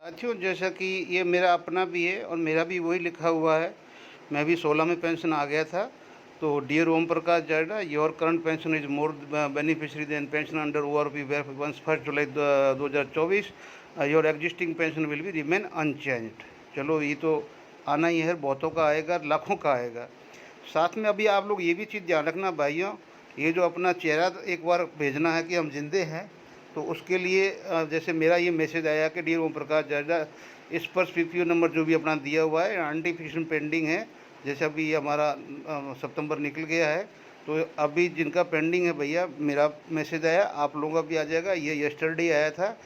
साथियों, जैसा कि ये मेरा अपना भी है और मेरा भी वही लिखा हुआ है। मैं भी 16 में पेंशन आ गया था। तो dear Om Prakash Jayda, your current pension is more beneficiary than pension under ORP where once 1 July 2024। Your existing pension will be remain unchanged. चलो, ये तो आना ही है, बहुतों का आएगा, लाखों का आएगा। साथ में अभी आप लोग ये भी चीज़ ध्यान रखना भाइयों, ये जो अपना चेहरा एक बार भेजना है कि हम जिंदे हैं, तो उसके लिए जैसे मेरा ये मैसेज आया कि डियर ओम प्रकाश जायजा, इस पर PPO नंबर जो भी अपना दिया हुआ है आइडेंटिफिकेशन पेंडिंग है। जैसे अभी हमारा सितंबर निकल गया है, तो अभी जिनका पेंडिंग है भैया, मेरा मैसेज आया, आप लोगों का भी आ जाएगा। ये यस्टरडे आया था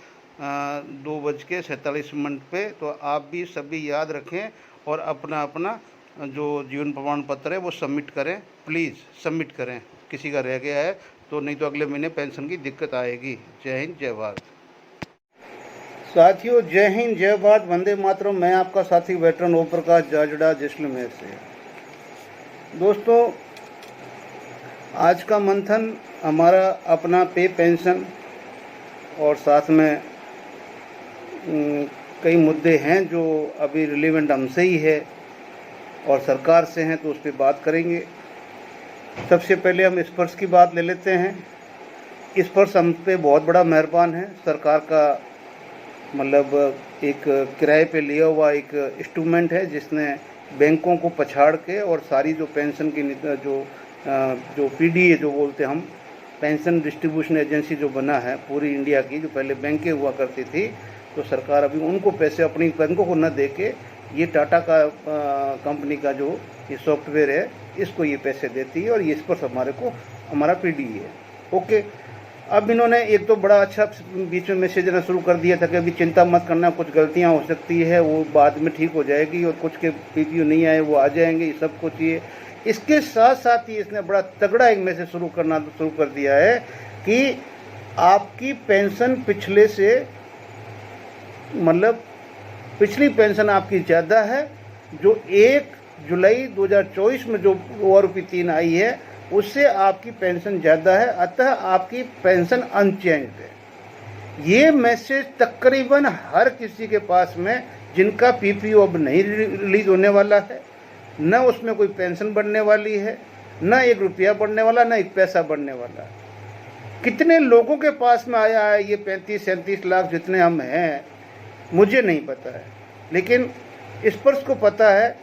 2:47 पे। तो आप भी सभी याद रखें और अपना अपना जो जीवन प्रमाण पत्र है वो सबमिट करें, प्लीज़ सबमिट करें। किसी का रह गया है तो नहीं तो अगले महीने पेंशन की दिक्कत आएगी। जय हिंद, जय भारत। साथियों, जय हिंद, जय भारत, वंदे मातरम। मैं आपका साथी वेटरन ओम प्रकाश जाजड़ा, जैसलमेर से। दोस्तों, आज का मंथन हमारा अपना पे पेंशन और साथ में कई मुद्दे हैं जो अभी रिलेवेंट हमसे ही है और सरकार से हैं, तो उस पर बात करेंगे। सबसे पहले हम स्पर्श की बात ले लेते हैं। स्पर्श हम पे बहुत बड़ा मेहरबान है। सरकार का मतलब एक किराए पे लिया हुआ एक इंस्ट्रूमेंट है जिसने बैंकों को पछाड़ के और सारी जो पेंशन की जो PDA जो बोलते हैं हम, पेंशन डिस्ट्रीब्यूशन एजेंसी जो बना है पूरी इंडिया की, जो पहले बैंकें हुआ करती थी, तो सरकार अभी उनको पैसे अपनी बैंकों को न दे के ये टाटा का कंपनी का जो ये सॉफ्टवेयर है, इसको ये पैसे देती है और ये इस पर हमारा PDA है। ओके, अब इन्होंने एक तो बड़ा अच्छा बीच में मैसेज देना शुरू कर दिया था कि अभी चिंता मत करना, कुछ गलतियां हो सकती है, वो बाद में ठीक हो जाएगी, और कुछ के PPO नहीं आए वो आ जाएंगे, ये सब कुछ ये। इसके साथ साथ ही इसने बड़ा तगड़ा एक मैसेज शुरू कर दिया है कि आपकी पेंशन पिछले से मतलब पिछली पेंशन आपकी ज़्यादा है। जो 1 जुलाई 2024 में जो ORP 3 आई है उससे आपकी पेंशन ज़्यादा है, अतः आपकी पेंशन अनचेंज्ड है। ये मैसेज तकरीबन हर किसी के पास में जिनका PPO अब नहीं रिलीज होने वाला है, न उसमें कोई पेंशन बढ़ने वाली है, न 1 रुपया बढ़ने वाला, न 1 पैसा बढ़ने वाला। कितने लोगों के पास में आया है ये 35-37 लाख जितने हम हैं, मुझे नहीं पता है, लेकिन स्पर्श को पता है।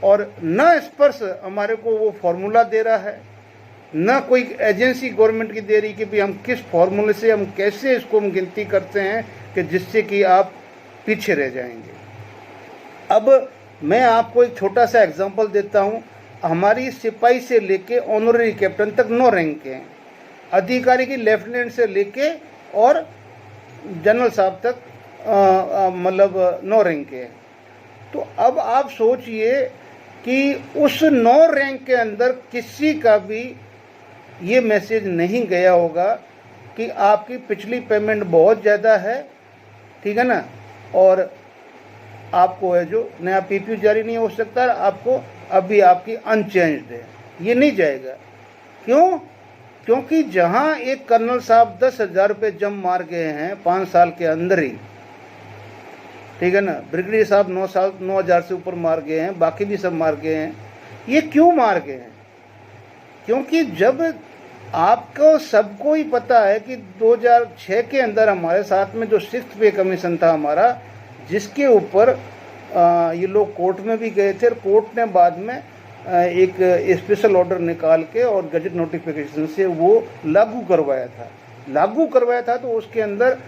और न स्पर्श हमारे को वो फॉर्मूला दे रहा है, न कोई एजेंसी गवर्नमेंट की दे रही कि भाई हम किस फॉर्मूले से हम कैसे इसको हम गिनती करते हैं कि जिससे कि आप पीछे रह जाएंगे। अब मैं आपको एक छोटा सा एग्जांपल देता हूँ। हमारी सिपाही से लेके ऑनररी कैप्टन तक 9 रैंक के हैं, अधिकारी की लेफ्टिनेंट से लेके और जनरल साहब तक मतलब 9 रैंक के हैं। तो अब आप सोचिए कि उस 9 रैंक के अंदर किसी का भी ये मैसेज नहीं गया होगा कि आपकी पिछली पेमेंट बहुत ज़्यादा है, ठीक है ना, और आपको है जो नया PPO जारी नहीं हो सकता, आपको अभी आपकी अनचेंज्ड है, ये नहीं जाएगा। क्यों? क्योंकि जहां एक कर्नल साहब 10,000 रुपये जम मार गए हैं 5 साल के अंदर ही, ठीक है ना, ब्रिगेडियर साहब 9,000 से ऊपर मार गए हैं, बाकी भी सब मार गए हैं। ये क्यों मार गए हैं? क्योंकि जब आपको सबको ही पता है कि 2006 के अंदर हमारे साथ में जो 6th पे कमीशन था हमारा, जिसके ऊपर ये लोग कोर्ट में भी गए थे और कोर्ट ने बाद में एक स्पेशल ऑर्डर निकाल के और गजट नोटिफिकेशन से वो लागू करवाया था। तो उसके अंदर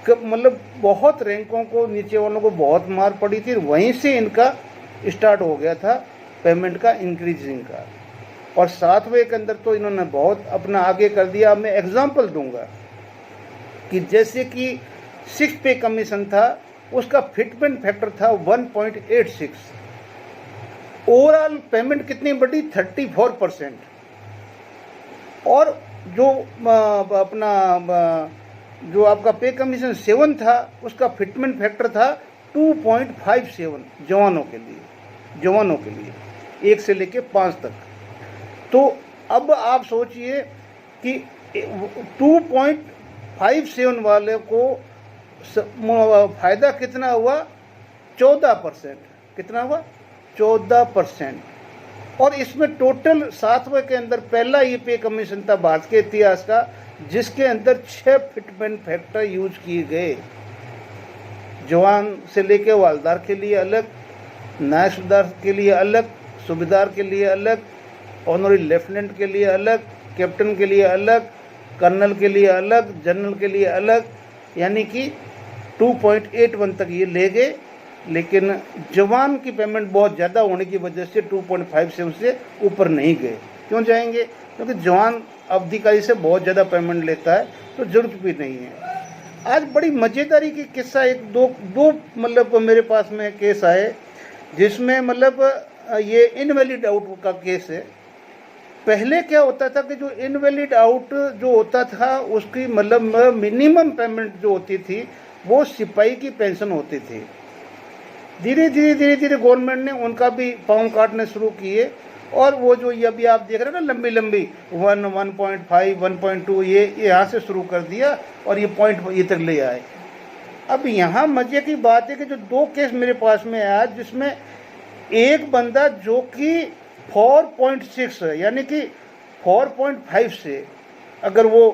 मतलब बहुत रैंकों को, नीचे वालों को बहुत मार पड़ी थी। वहीं से इनका स्टार्ट हो गया था पेमेंट का इंक्रीजिंग का, और 7वें के अंदर तो इन्होंने बहुत अपना आगे कर दिया। मैं एग्जांपल दूंगा कि जैसे कि 6 पे कमीशन था, उसका फिटमेंट फैक्टर था 1.86। ओवरऑल पेमेंट कितनी बढ़ी? 34%। और जो अपना जो आपका पे कमीशन 7 था, उसका फिटमेंट फैक्टर था 2.57 जवानों के लिए 1 से लेके 5 तक। तो अब आप सोचिए कि 2.57 वाले को फायदा कितना हुआ? 14%। कितना हुआ? 14%। और इसमें टोटल 7वें के अंदर पहला ये पे कमीशन था भारत के इतिहास का, जिसके अंदर 6 फिटमेंट फैक्टर यूज किए गए। जवान से लेके हवलदार के लिए अलग, नायब सूबेदार के लिए अलग, सूबेदार के लिए अलग, ऑनरी लेफ्टिनेंट के लिए अलग, कैप्टन के लिए अलग, कर्नल के लिए अलग, जनरल के लिए अलग, यानी कि 2.81 तक ये ले गए। लेकिन जवान की पेमेंट बहुत ज़्यादा होने की वजह से 2.57 से ऊपर नहीं गए। क्यों जाएंगे? क्योंकि जवान अवधिकारी से बहुत ज़्यादा पेमेंट लेता है, तो ज़रूरत भी नहीं है। आज बड़ी मज़ेदारी की किस्सा एक दो मतलब मेरे पास में केस आए, जिसमें मतलब ये इनवैलिड आउट का केस है। पहले क्या होता था कि जो इनवैलिड आउट जो होता था उसकी मतलब मिनिमम पेमेंट जो होती थी वो सिपाही की पेंशन होती थी। धीरे धीरे गवर्नमेंट ने उनका भी पाँव काटने शुरू किए, और वो जो ये अभी आप देख रहे हैं ना लंबी 1.5 1.2 ये यहाँ से शुरू कर दिया और ये पॉइंट ये तक ले आए। अब यहाँ मजे की बात है कि जो 2 केस मेरे पास में आया, जिसमें एक बंदा जो कि 4.6 है, यानी कि 4.5 से अगर वो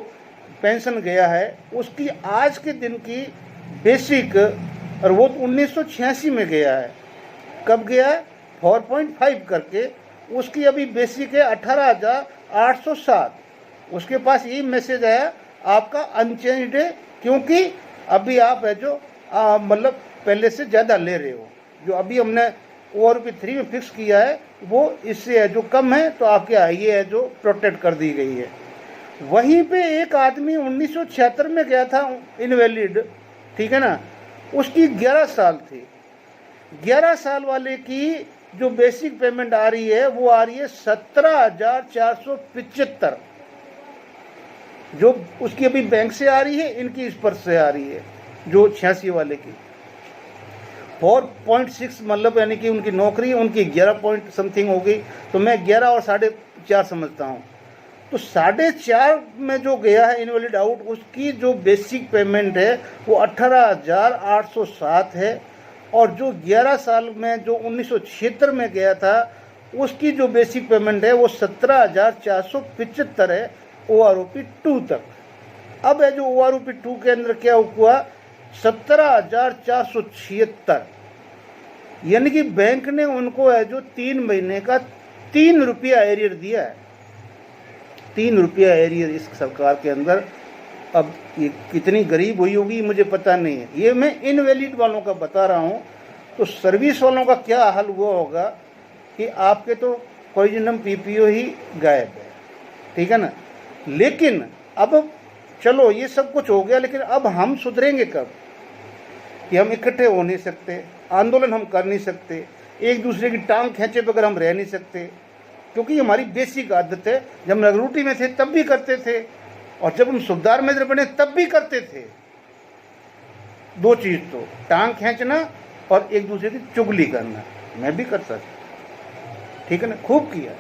पेंशन गया है, उसकी आज के दिन की बेसिक, और वो 1986 में गया है। कब गया है? 4.5 करके उसकी अभी बेसिक है 18,807। उसके पास यही मैसेज आया, आपका अनचेंज्ड है, क्योंकि अभी आप है जो मतलब पहले से ज़्यादा ले रहे हो। जो अभी हमने ORP 3 में फिक्स किया है वो इससे है जो कम है, तो आपके आईए है जो प्रोटेक्ट कर दी गई है। वहीं पे एक आदमी 1976 में गया था इनवैलिड, ठीक है ना, उसकी 11 साल थी। 11 साल वाले की जो बेसिक पेमेंट आ रही है वो आ रही है 17,475, जो उसकी अभी बैंक से आ रही है, इनकी इस पर से आ रही है जो 86 वाले की। 4.6 मतलब यानी कि उनकी नौकरी उनकी 11 पॉइंट समथिंग हो गई, तो मैं 11 और 4.5 समझता हूँ। तो 4.5 में जो गया है इनवैलिड आउट, उसकी जो बेसिक पेमेंट है वो 18,807 है, और जो 11 साल में जो 1976 में गया था उसकी जो बेसिक पेमेंट है वो 17,475 है ORP 2 तक। अब है जो ORP 2 के अंदर क्या हुआ, 17,476, यानी कि बैंक ने उनको है जो 3 महीने का 3 रुपया एरियर दिया है। 3 रुपया एरियर इस सरकार के अंदर। अब ये कितनी गरीब हुई होगी मुझे पता नहीं है, ये मैं इनवैलिड वालों का बता रहा हूँ। तो सर्विस वालों का क्या हाल हुआ होगा कि आपके तो कोरिजिनम PPO ही गायब है, ठीक है ना। लेकिन अब चलो ये सब कुछ हो गया, लेकिन अब हम सुधरेंगे कब? कि हम इकट्ठे हो नहीं सकते, आंदोलन हम कर नहीं सकते, एक दूसरे की टांग खींचे बगैर हम रह नहीं सकते, क्योंकि हमारी बेसिक आदत है। जब हम नगरूटी में थे तब भी करते थे, और जब हम सूबेदार मेजर बने तब भी करते थे। 2 चीज़ तो, टांग खींचना और एक दूसरे की चुगली करना। मैं भी करता था, ठीक है ना, खूब किया।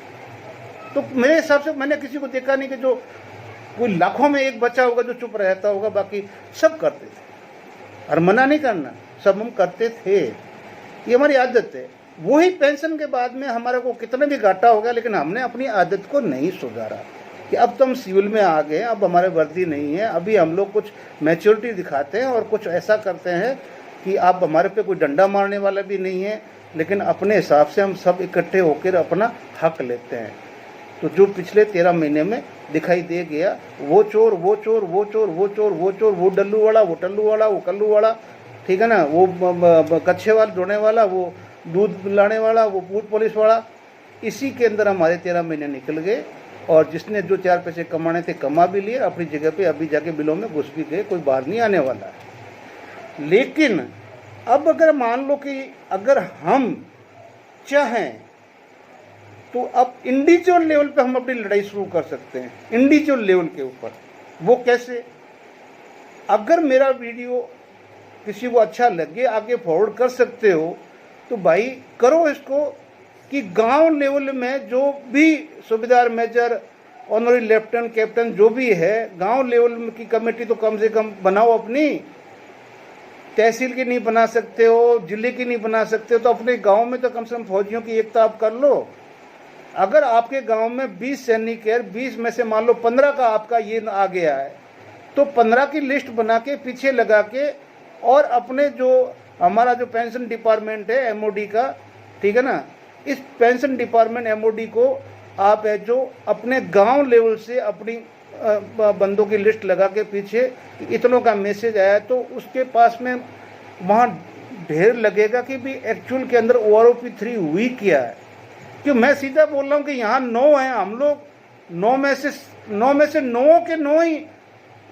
तो मेरे हिसाब से मैंने किसी को देखा नहीं कि जो कोई लाखों में एक बच्चा होगा जो चुप रहता होगा, बाकी सब करते थे। और मना नहीं करना, सब हम करते थे, ये हमारी आदत है। वही पेंशन के बाद में हमारे को कितना भी घाटा हो गया, लेकिन हमने अपनी आदत को नहीं सुधारा कि अब तो हम सिविल में आ गए, अब हमारे वर्दी नहीं है। अभी हम लोग कुछ मैच्योरिटी दिखाते हैं और कुछ ऐसा करते हैं कि आप हमारे पे कोई डंडा मारने वाला भी नहीं है, लेकिन अपने हिसाब से हम सब इकट्ठे होकर अपना हक लेते हैं। तो जो पिछले 13 महीने में दिखाई दे गया, वो चोर वो चोर वो चोर वो चोर वो चोर, वो डल्लू वाला वो टल्लू वाला वो कल्लू वाला, ठीक है ना, वो कच्छे वाला धोने वाला, वो दूध लाने वाला, वो बूथ पुलिस वाला, इसी के अंदर हमारे 13 महीने निकल गए। और जिसने जो 4 पैसे कमाने थे कमा भी लिए, अपनी जगह पे अभी जाके बिलों में घुस भी गए, कोई बाहर नहीं आने वाला है। लेकिन अब अगर मान लो कि अगर हम चाहें तो अब इंडिविजुअल लेवल पे हम अपनी लड़ाई शुरू कर सकते हैं, इंडिविजुअल लेवल के ऊपर। वो कैसे? अगर मेरा वीडियो किसी को अच्छा लगे, आगे फॉरवर्ड कर सकते हो, तो भाई करो इसको, कि गांव लेवल में जो भी सूबेदार मेजर ऑनरी लेफ्टिनेंट कैप्टन जो भी है, गांव लेवल की कमेटी तो कम से कम बनाओ अपनी, तहसील की नहीं बना सकते हो, जिले की नहीं बना सकते हो, तो अपने गांव में तो कम से कम फौजियों की एकता आप कर लो। अगर आपके गांव में 20 सैनिक है, 20 में से मान लो 15 का आपका ये आ गया है, तो 15 की लिस्ट बना के पीछे लगा के, और अपने जो हमारा जो पेंशन डिपार्टमेंट है एमओडी का, ठीक है ना, इस पेंशन डिपार्टमेंट एमओडी को आप है जो अपने गांव लेवल से अपनी बंदों की लिस्ट लगा के पीछे इतनों का मैसेज आया, तो उसके पास में वहाँ ढेर लगेगा कि भी एक्चुअल के अंदर OROP 3 हुई क्या है। कि मैं सीधा बोल रहा हूँ कि यहाँ 9 हैं, हम लोग 9 में से 9 के 9 ही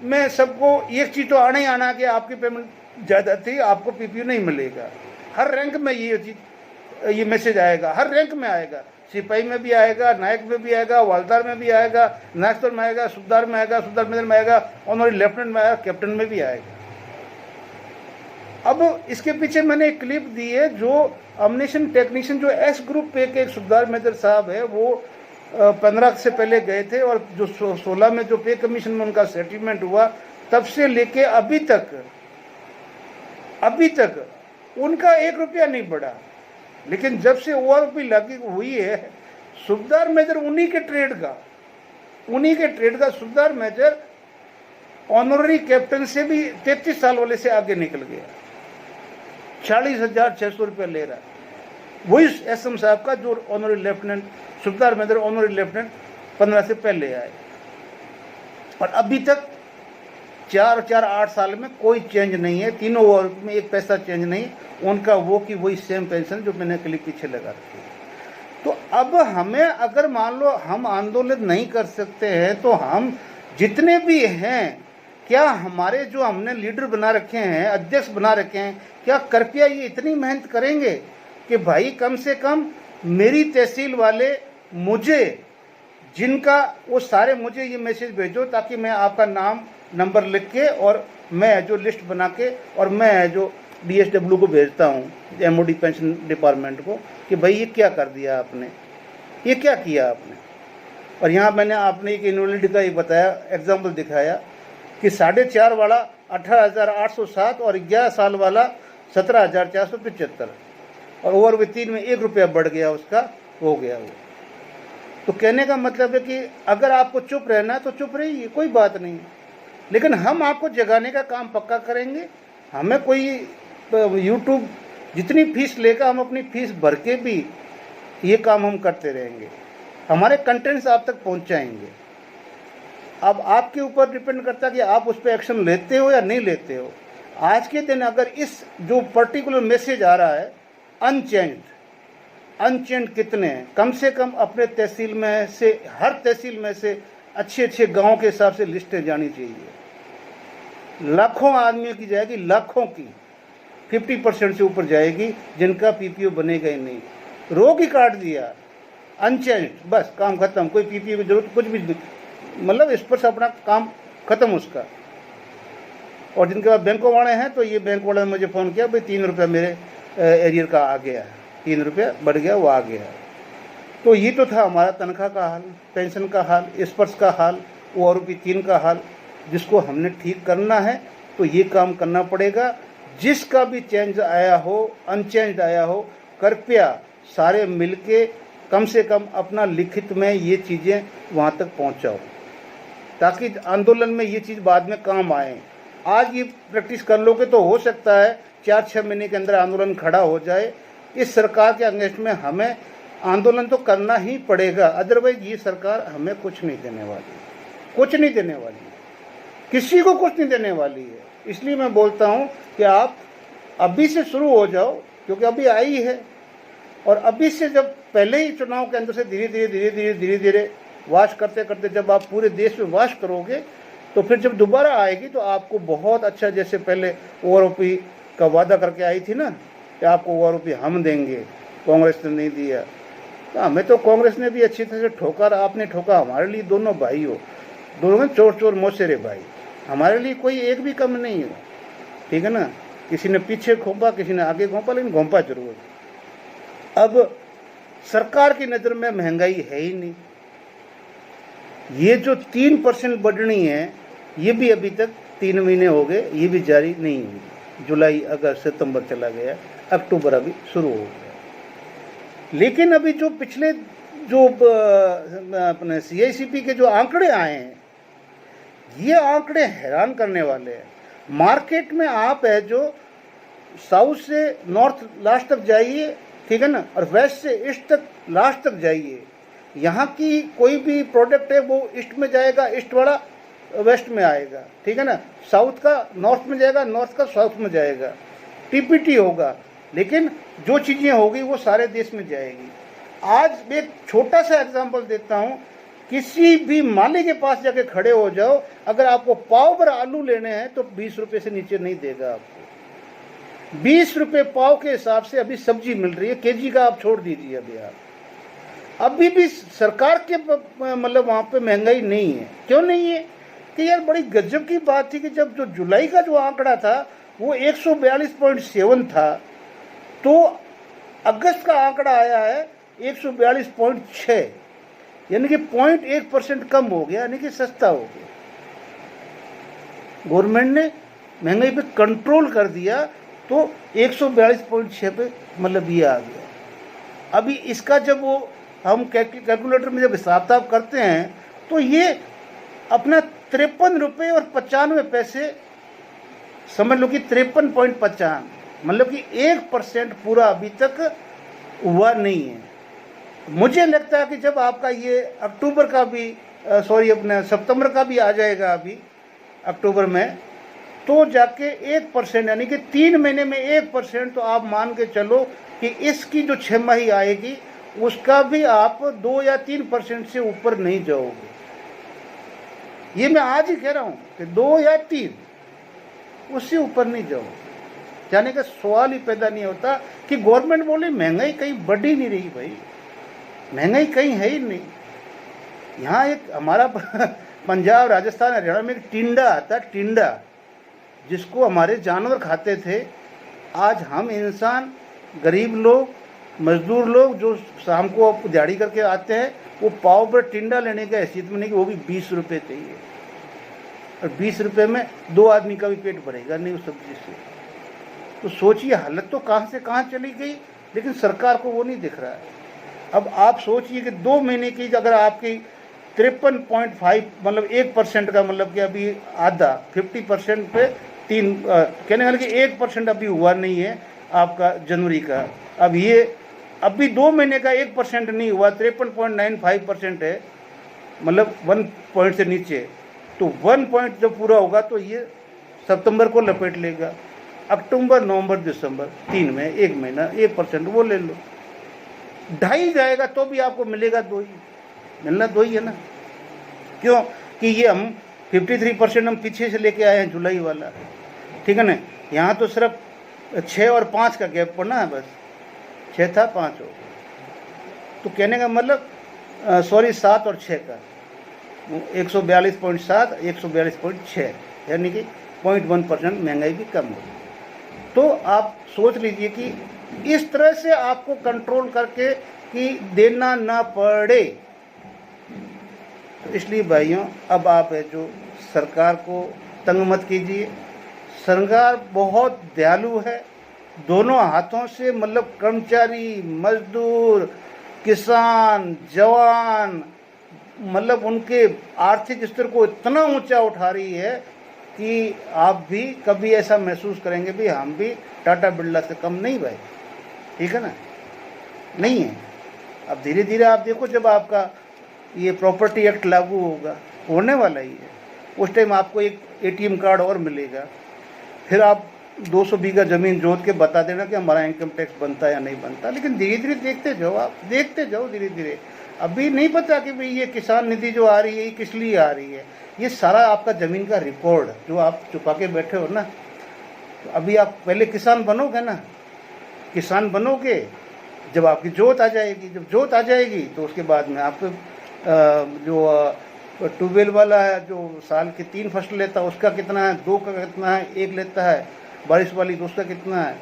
मैं सबको एक चीज़ तो आना ही आना कि आपकी पेमेंट ज़्यादा थी, आपको PPO नहीं मिलेगा। हर रैंक में ये मैसेज आएगा, हर रैंक में आएगा, सिपाही में भी आएगा, नायक में भी आएगा, हवलदार में भी आएगा, नायक में आएगा, सूबेदार में आएगा, सूबेदार मेजर में आएगा, ऑनरी लेफ्टिनेंट में आएगा, कैप्टन में भी आएगा। अब इसके पीछे मैंने एक क्लिप दी है, जो अम्युनिशन टेक्नीशियन जो एस ग्रुप पे के एक सूबेदार मेजर साहब है, वो 15 से पहले गए थे, और जो 16 में जो पे कमीशन में उनका सेटलमेंट हुआ, तब से लेके अभी तक उनका 1 रुपया नहीं बढ़ा। लेकिन जब से OROP लागू हुई है, सूबेदार मेजर उन्हीं के ट्रेड का सूबेदार मेजर ऑनररी कैप्टन से भी 33 साल वाले से आगे निकल गया, 40,600 रुपया ले रहा है। वही SM साहब का जो ऑनररी लेफ्टिनेंट, सूबेदार मेजर ऑनररी लेफ्टिनेंट 15 से पहले आए, और अभी तक 8 साल में कोई चेंज नहीं है। तीनों OROP में एक पैसा चेंज नहीं, उनका वो की वही सेम पेंशन जो मैंने क्लिप पीछे लगा रखी है। तो अब हमें अगर मान लो हम आंदोलन नहीं कर सकते हैं, तो हम जितने भी हैं, क्या हमारे जो हमने लीडर बना रखे हैं, अध्यक्ष बना रखे हैं, क्या कृपया ये इतनी मेहनत करेंगे कि भाई कम से कम मेरी तहसील वाले मुझे, जिनका वो सारे मुझे ये मैसेज भेजो, ताकि मैं आपका नाम नंबर लिख के और मैं जो लिस्ट बना के और मैं जो DSW को भेजता हूँ, MOD पेंशन डिपार्टमेंट को, कि भाई ये क्या कर दिया आपने, ये क्या किया आपने। और यहाँ मैंने आपने एक इनवैलिडिटी का एक बताया, एग्जाम्पल दिखाया कि 4.5 वाला 18,807 और 11 साल वाला 17,475, और OROP 3 में 1 रुपया बढ़ गया, उसका हो गया वो। तो कहने का मतलब है कि अगर आपको चुप रहना है तो चुप रहिए, कोई बात नहीं, लेकिन हम आपको जगाने का काम पक्का करेंगे। हमें कोई YouTube जितनी फीस लेगा, हम अपनी फीस भर के भी ये काम हम करते रहेंगे, हमारे कंटेंट्स आप तक पहुंचाएंगे। अब आपके ऊपर डिपेंड करता है कि आप उस पर एक्शन लेते हो या नहीं लेते हो। आज के दिन अगर इस जो पर्टिकुलर मैसेज आ रहा है अनचेंज कितने हैं, कम से कम अपने तहसील में से, हर तहसील में से अच्छे गांव के हिसाब से लिस्टें जानी चाहिए। लाखों आदमियों की जाएगी, लाखों की 50% से ऊपर जाएगी जिनका PPO बनेगा ही नहीं। रोग ही काट दिया, अनचेंज, बस काम खत्म, कोई PPO की जरूरत कुछ भी नहीं, मतलब इस पर से अपना काम खत्म उसका। और जिनके पास बैंकों वाले हैं, तो ये बैंक वाले ने मुझे फ़ोन किया, भाई 3 रुपया मेरे एरियर का आ गया, 3 रुपया बढ़ गया, वो आ गया। तो ये तो था हमारा तनख्वाह का हाल, पेंशन का हाल, स्पर्श का हाल, OROP 3 का हाल, जिसको हमने ठीक करना है तो ये काम करना पड़ेगा। जिसका भी चेंज आया हो, अनचेंज आया हो, कृपया सारे मिलके कम से कम अपना लिखित में ये चीज़ें वहाँ तक पहुँचाओ, ताकि आंदोलन में ये चीज़ बाद में काम आए। आज ये प्रैक्टिस कर लोगे तो हो सकता है 4-6 महीने के अंदर आंदोलन खड़ा हो जाए। इस सरकार के अगेंस्ट में हमें आंदोलन तो करना ही पड़ेगा, अदरवाइज ये सरकार हमें कुछ नहीं देने वाली, कुछ नहीं देने वाली, किसी को कुछ नहीं देने वाली है। इसलिए मैं बोलता हूँ कि आप अभी से शुरू हो जाओ, क्योंकि अभी आई है, और अभी से जब पहले ही चुनाव के अंदर से धीरे धीरे वाश करते करते जब आप पूरे देश में वाश करोगे, तो फिर जब दोबारा आएगी तो आपको बहुत अच्छा, जैसे पहले OROP का वादा करके आई थी ना कि आपको OROP हम देंगे, कांग्रेस ने नहीं दिया। तो हमें तो कांग्रेस ने भी अच्छी तरह से ठोका, आपने ठोका। हमारे लिए दोनों भाई हो, दोनों में चोर मौसेरे भाई, हमारे लिए कोई एक भी कम नहीं हो, ठीक है ना। किसी ने पीछे घोंपा, किसी ने आगे घोंपा, लेकिन घोंपा जरूर। अब सरकार की नज़र में महंगाई है ही नहीं। ये जो 3% बढ़नी है, ये भी अभी तक 3 महीने हो गए, ये भी जारी नहीं हुई। जुलाई, अगस्त, सितंबर चला गया, अक्टूबर अभी शुरू हो गया। लेकिन अभी जो पिछले जो अपने CICP के जो आंकड़े आए हैं, ये आंकड़े हैरान करने वाले हैं। मार्केट में आप है जो साउथ से नॉर्थ लास्ट तक जाइए, ठीक है ना, और वेस्ट से ईस्ट तक लास्ट तक जाइए, यहाँ की कोई भी प्रोडक्ट है वो ईस्ट में जाएगा, ईस्ट वाला वेस्ट में आएगा, ठीक है ना, साउथ का नॉर्थ में जाएगा, नॉर्थ का साउथ में जाएगा, TPT होगा, लेकिन जो चीज़ें होगी वो सारे देश में जाएगी। आज एक छोटा सा एग्जांपल देता हूँ, किसी भी माली के पास जाके खड़े हो जाओ, अगर आपको पाव भर आलू लेने हैं तो 20 रुपये से नीचे नहीं देगा आपको। 20 रुपये पाव के हिसाब से अभी सब्जी मिल रही है, केजी का आप छोड़ दीजिए। अभी भी सरकार के मतलब वहाँ पे महंगाई नहीं है। क्यों नहीं है? कि यार बड़ी गजब की बात थी कि जब जो जुलाई का जो आंकड़ा था वो 142.7 था, तो अगस्त का आंकड़ा आया है 142.6, यानी कि 0.1% कम हो गया, यानी कि सस्ता हो गया। गवर्नमेंट ने महंगाई पे कंट्रोल कर दिया, तो 142.6 पे मतलब ये आ गया। अभी इसका जब वो हम कैलकुलेटर में जब हिसाब किताब करते हैं तो ये अपना 53 रुपये और 95 पैसे, समझ लो कि 53.55, मतलब कि 1% पूरा अभी तक हुआ नहीं है। मुझे लगता है कि जब आपका ये अक्टूबर का भी अपना सितंबर का भी आ जाएगा अभी अक्टूबर में, तो जाके 1% यानी कि 3 महीने में 1%, तो आप मान के चलो कि इसकी जो 6 माही आएगी उसका भी आप 2 या 3% से ऊपर नहीं जाओगे। ये मैं आज ही कह रहा हूँ कि 2 या 3, उससे ऊपर नहीं जाओगे। जाने का सवाल ही पैदा नहीं होता कि गवर्नमेंट बोले महंगाई कहीं बढ़ ही नहीं रही। भाई महंगाई कहीं है ही नहीं। यहाँ एक हमारा पंजाब, राजस्थान, हरियाणा में एक टिंडा आता, टिंडा, जिसको हमारे जानवर खाते थे। आज हम इंसान, गरीब लोग, मजदूर लोग जो शाम को दिहाड़ी करके आते हैं, वो पाव पर टिंडा लेने का हैसियत में नहीं, कि वो भी 20 रुपये चाहिए। और 20 रुपये में 2 आदमी का भी पेट भरेगा नहीं उस सब्जी से। तो सोचिए हालत तो कहाँ से कहाँ चली गई, लेकिन सरकार को वो नहीं दिख रहा है। अब आप सोचिए कि 2 महीने की अगर आपकी 53.5 मतलब 1% का, मतलब कि अभी आधा 50% पे 3 कहने वाले कि 1% अभी हुआ नहीं है आपका जनवरी का। अब ये अभी 2 महीने का 1% नहीं हुआ, 53.95% है, मतलब 1 पॉइंट से नीचे। तो 1 पॉइंट जब पूरा होगा तो ये सितंबर को लपेट लेगा। अक्टूबर, नवंबर, दिसंबर 3 में 1 महीना 1% वो ले लो, 2.5 जाएगा तो भी आपको मिलेगा 2 ही, मिलना 2 ही है ना। क्यों कि ये हम 53% हम पीछे से लेके आए हैं जुलाई वाला, ठीक है ना। यहाँ तो सिर्फ 6 और 5 का गैप पड़ना है, बस 6 था 5 हो, तो कहने का मतलब 7 और 6 का 142.7, 142.6, यानी कि 0.1% महंगाई भी कम होगी। तो आप सोच लीजिए कि इस तरह से आपको कंट्रोल करके कि देना ना पड़े। तो इसलिए भाइयों, अब आप है जो सरकार को तंग मत कीजिए। सरकार बहुत दयालु है, दोनों हाथों से, मतलब कर्मचारी, मजदूर, किसान, जवान, मतलब उनके आर्थिक स्तर को इतना ऊंचा उठा रही है कि आप भी कभी ऐसा महसूस करेंगे भी हम भी टाटा बिरला से कम नहीं भाई, ठीक है ना, नहीं है। अब धीरे धीरे आप देखो, जब आपका ये प्रॉपर्टी एक्ट लागू होगा, होने वाला ही है, उस टाइम आपको एक ATM कार्ड और मिलेगा। फिर आप 200 बीघा ज़मीन जोत के बता देना कि हमारा इनकम टैक्स बनता है या नहीं बनता। लेकिन धीरे धीरे देखते जाओ, आप देखते जाओ धीरे धीरे। अभी नहीं पता कि भाई ये किसान निधि जो आ रही है ये किस लिए आ रही है। ये सारा आपका ज़मीन का रिकॉर्ड जो आप छुपा के बैठे हो ना, तो अभी आप पहले किसान बनोगे ना, किसान बनोगे जब आपकी जोत आ जाएगी। जब जोत आ जाएगी तो उसके बाद में आप जो ट्यूबवेल वाला है जो साल के 3 फसल लेता है उसका कितना है, 2 का कितना है, 1 लेता है, बारिश वाली तो उसका कितना है,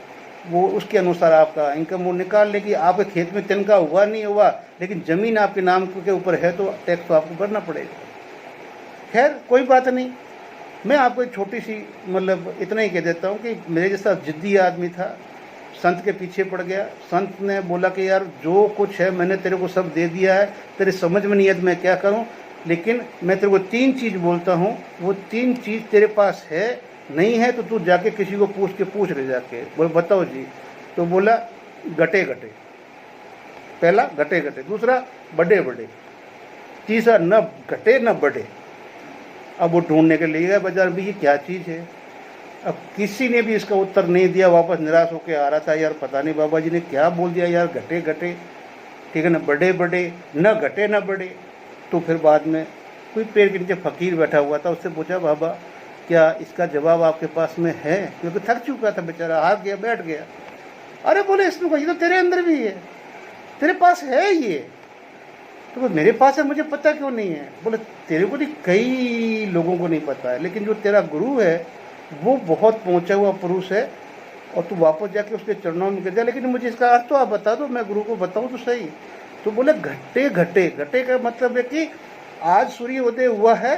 वो उसके अनुसार आपका इनकम वो निकाल लेगी। आपके खेत में तिनका हुआ नहीं हुआ, लेकिन ज़मीन आपके नाम के ऊपर है तो टैक्स तो आपको भरना पड़ेगा। खैर कोई बात नहीं, मैं आपको एक छोटी सी मतलब इतना ही कह देता हूँ कि मेरे जैसा जिद्दी आदमी था, संत के पीछे पड़ गया। संत ने बोला कि यार जो कुछ है मैंने तेरे को सब दे दिया है, तेरे समझ में नहीं है तो मैं क्या करूँ, लेकिन मैं तेरे को 3 चीज़ बोलता हूँ, वो 3 चीज़ तेरे पास है, नहीं है तो तू जाके किसी को पूछ ले जाके, बोल बताओ जी। तो बोला गटे गटे, पहला गटे गटे, दूसरा बड़े बड़े, तीसरा न घटे न बढ़े। अब वो ढूंढने के लिए गया बाजार में, ये क्या चीज़ है। अब किसी ने भी इसका उत्तर नहीं दिया, वापस निराश होकर आ रहा था, यार पता नहीं बाबा जी ने क्या बोल दिया यार, घटे घटे, ठीक है ना, बड़े बड़े, न घटे न बढ़े। तो फिर बाद में कोई पेड़ के नीचे फकीर बैठा हुआ था, उससे पूछा बाबा क्या इसका जवाब आपके पास में है, क्योंकि थक चुका था बेचारा, आ गया बैठ गया। अरे बोले इसमें ये तो तेरे अंदर भी है, तेरे पास है ये। तो वो मेरे पास है, मुझे पता क्यों नहीं है। बोले तेरे को नहीं, कई लोगों को नहीं पता है, लेकिन जो तेरा गुरु है वो बहुत पहुंचा हुआ पुरुष है, और तू वापस जाके उसके चरणों में गिर जा, लेकिन मुझे इसका अर्थ तो आप बता दो, मैं गुरु को बताऊं तो सही। तो बोले घटे घटे, घटे का मतलब है कि आज सूर्योदय हुआ है,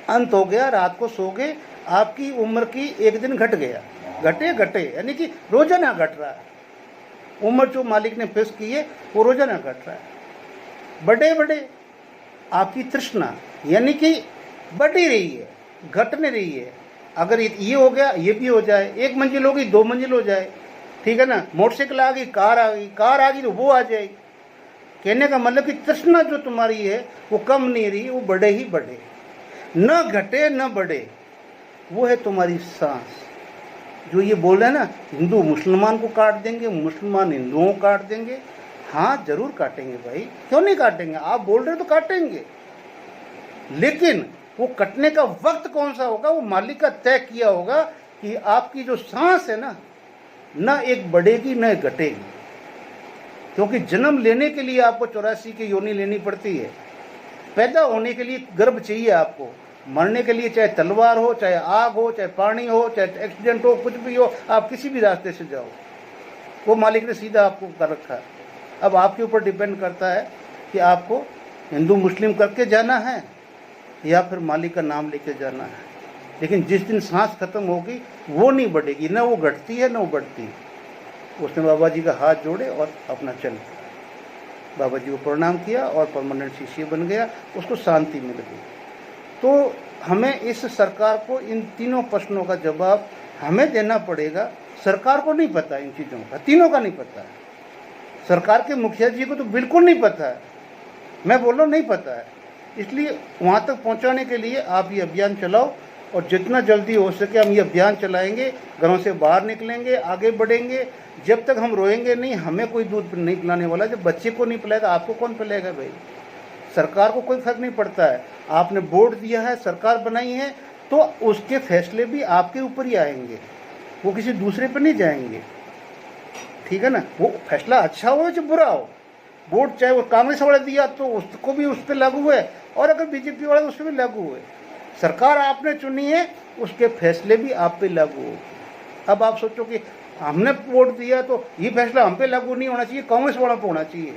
अंत हो गया, रात को सो गए, आपकी उम्र की एक दिन घट गया। घटे घटे यानी कि रोजाना घट रहा है, उम्र जो मालिक ने फिक्स की है वो रोजाना घट रहा है। बड़े बड़े आपकी तृष्णा यानी कि बढ़ी रही है, घटने रही है। अगर ये हो गया, ये भी हो जाए, 1 मंजिल हो गई 2 मंजिल हो जाए, ठीक है ना, मोटरसाइकिल आ गई, कार आ गई, कार आ गई तो वो आ जाएगी। कहने का मतलब कि तृष्णा जो तुम्हारी है वो कम नहीं रही, वो बढ़े ही बढ़े, न घटे न बढ़े। वो है तुम्हारी सांस। जो ये बोल रहे हैं ना, हिंदू मुसलमान को काट देंगे, मुसलमान हिंदुओं को काट देंगे, हाँ जरूर काटेंगे भाई, क्यों नहीं काटेंगे, आप बोल रहे तो काटेंगे, लेकिन वो कटने का वक्त कौन सा होगा वो मालिक का तय किया होगा। कि आपकी जो सांस है ना एक बढ़ेगी न घटेगी, क्योंकि जन्म लेने के लिए आपको 84 की योनि लेनी पड़ती है, पैदा होने के लिए गर्भ चाहिए आपको, मरने के लिए चाहे तलवार हो, चाहे आग हो, चाहे पानी हो, चाहे एक्सीडेंट हो, कुछ भी हो, आप किसी भी रास्ते से जाओ, वो मालिक ने सीधा आपको कर रखा है। अब आपके ऊपर डिपेंड करता है कि आपको हिंदू मुस्लिम करके जाना है या फिर मालिक का नाम लेके जाना है। लेकिन जिस दिन सांस खत्म होगी वो नहीं बढ़ेगी, ना वो घटती है ना वो बढ़ती है। उसने बाबा जी का हाथ जोड़े और अपना चल दिया, बाबा जी को प्रणाम किया और परमानेंट शिष्य बन गया, उसको शांति मिल गई। तो हमें इस सरकार को इन तीनों प्रश्नों का जवाब हमें देना पड़ेगा। सरकार को नहीं पता इन चीज़ों का, तीनों का नहीं पता है। सरकार के मुखिया जी को तो बिल्कुल नहीं पता है, मैं बोल रहा हूँ नहीं पता है। इसलिए वहाँ तक पहुँचाने के लिए आप ये अभियान चलाओ, और जितना जल्दी हो सके हम ये अभियान चलाएंगे, घरों से बाहर निकलेंगे, आगे बढ़ेंगे। जब तक हम रोएंगे नहीं, हमें कोई दूध नहीं पिलाने वाला। जब बच्चे को नहीं पिलाएगा आपको कौन पिलाएगा भाई। सरकार को कोई फर्क नहीं पड़ता है, आपने वोट दिया है, सरकार बनाई है, तो उसके फैसले भी आपके ऊपर ही आएंगे, वो किसी दूसरे पर नहीं जाएंगे, ठीक है ना। वो फैसला अच्छा हो या बुरा हो, वोट चाहे वो कांग्रेस वाले दिया तो उसको भी उस पर लागू है, और अगर बीजेपी वाले उस पर भी लागू हुए। सरकार आपने चुनी है, उसके फैसले भी आप पे लागू हो। अब आप सोचो कि हमने वोट दिया तो ये फैसला हम पे लागू नहीं होना चाहिए, कांग्रेस वालों पर होना चाहिए।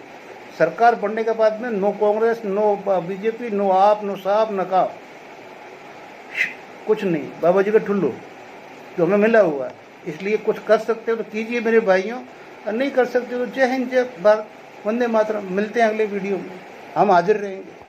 सरकार बनने के बाद में no Congress, no BJP, no AAP, no साहब, न का कुछ नहीं, बाबा जी का ठुल्लू जो हमें मिला हुआ है। इसलिए कुछ कर सकते हो तो कीजिए मेरे भाइयों, और नहीं कर सकते तो जय हिंद, जय भारत, वंदे मातरम। मिलते हैं अगले वीडियो में, हम हाजिर रहेंगे।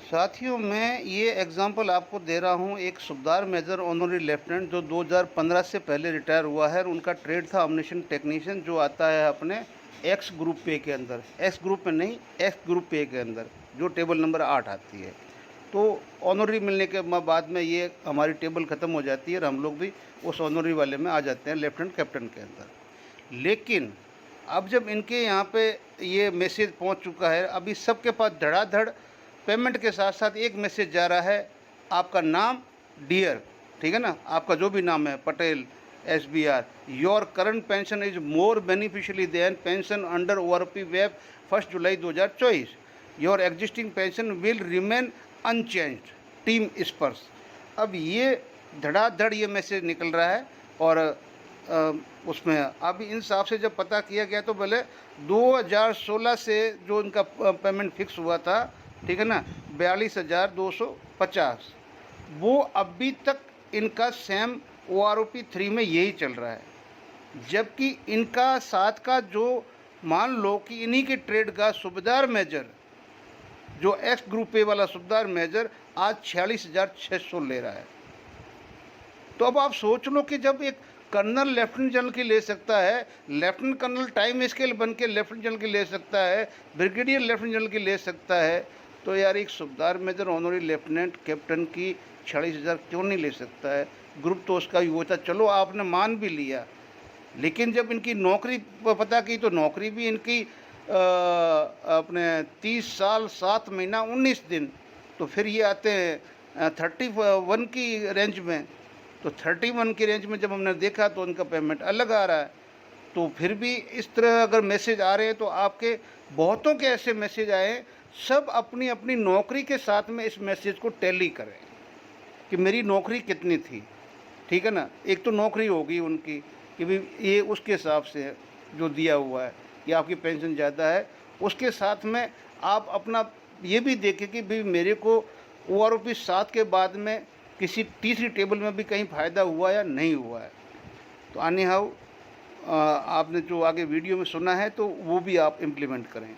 साथियों मैं ये एग्जांपल आपको दे रहा हूँ, एक सुबेदार मेजर ऑनरी लेफ्टिनेंट जो 2015 से पहले रिटायर हुआ है, और उनका ट्रेड था ऑमनिशन टेक्नीशियन, जो आता है अपने एक्स ग्रुप पे के अंदर, एक्स ग्रुप में नहीं, एक्स ग्रुप पे के अंदर, जो टेबल नंबर 8 आती है। तो ऑनरी मिलने के बाद में ये हमारी टेबल ख़त्म हो जाती है, और हम लोग भी उस ऑनरी वाले में आ जाते हैं, लेफ्टिनेंट कैप्टन के अंदर। लेकिन अब जब इनके यहाँ पे ये मैसेज पहुँच चुका है, अभी सबके पास धड़ाधड़ पेमेंट के साथ साथ एक मैसेज जा रहा है, आपका नाम डियर, ठीक है ना, आपका जो भी नाम है, Patel, SBR, your current pension is more beneficially than pension under ORP वेब 1 जुलाई 2024, your existing pension will remain unchanged, team Sparsh. अब ये धड़ाधड़ ये मैसेज निकल रहा है, और उसमें अब इन हिसाब से जब पता किया गया तो पहले 2016 से जो इनका पेमेंट फिक्स हुआ था, ठीक है ना, 42,250, वो अभी तक इनका सेम OROP 3 में यही चल रहा है, जबकि इनका साथ का जो मान लो कि इन्हीं के ट्रेड का सूबेदार मेजर जो एक्स ग्रुप ए वाला सूबेदार मेजर आज 46,600 ले रहा है। तो अब आप सोच लो कि जब एक कर्नल लेफ्टिनेंट जनरल की ले सकता है, लेफ्टिनेंट कर्नल टाइम स्केल बन के लेफ्टिनेंट जनरल की ले सकता है, ब्रिगेडियर लेफ्टिनेंट जनरल की ले सकता है, तो यार एक सूबेदार मेजर ऑनरी लेफ्टिनेंट कैप्टन की 46,000 क्यों नहीं ले सकता है? ग्रुप तो उसका ही होता, चलो आपने मान भी लिया, लेकिन जब इनकी नौकरी पता की तो नौकरी भी इनकी अपने 30 साल 7 महीना 19 दिन, तो फिर ये आते हैं 31 की रेंज में। तो 31 की रेंज में जब हमने देखा तो उनका पेमेंट अलग आ रहा है। तो फिर भी इस तरह अगर मैसेज आ रहे हैं तो आपके बहुतों के ऐसे मैसेज आए, सब अपनी अपनी नौकरी के साथ में इस मैसेज को टैली करें कि मेरी नौकरी कितनी थी, ठीक है ना। एक तो नौकरी होगी उनकी कि भाई ये उसके हिसाब से जो दिया हुआ है कि आपकी पेंशन ज़्यादा है, उसके साथ में आप अपना ये भी देखें कि भाई मेरे को OROP 7 के बाद में किसी तीसरी टेबल में भी कहीं फ़ायदा हुआ या नहीं हुआ है। तो अन्य हाउ आपने जो आगे वीडियो में सुना है तो वो भी आप इम्प्लीमेंट करें।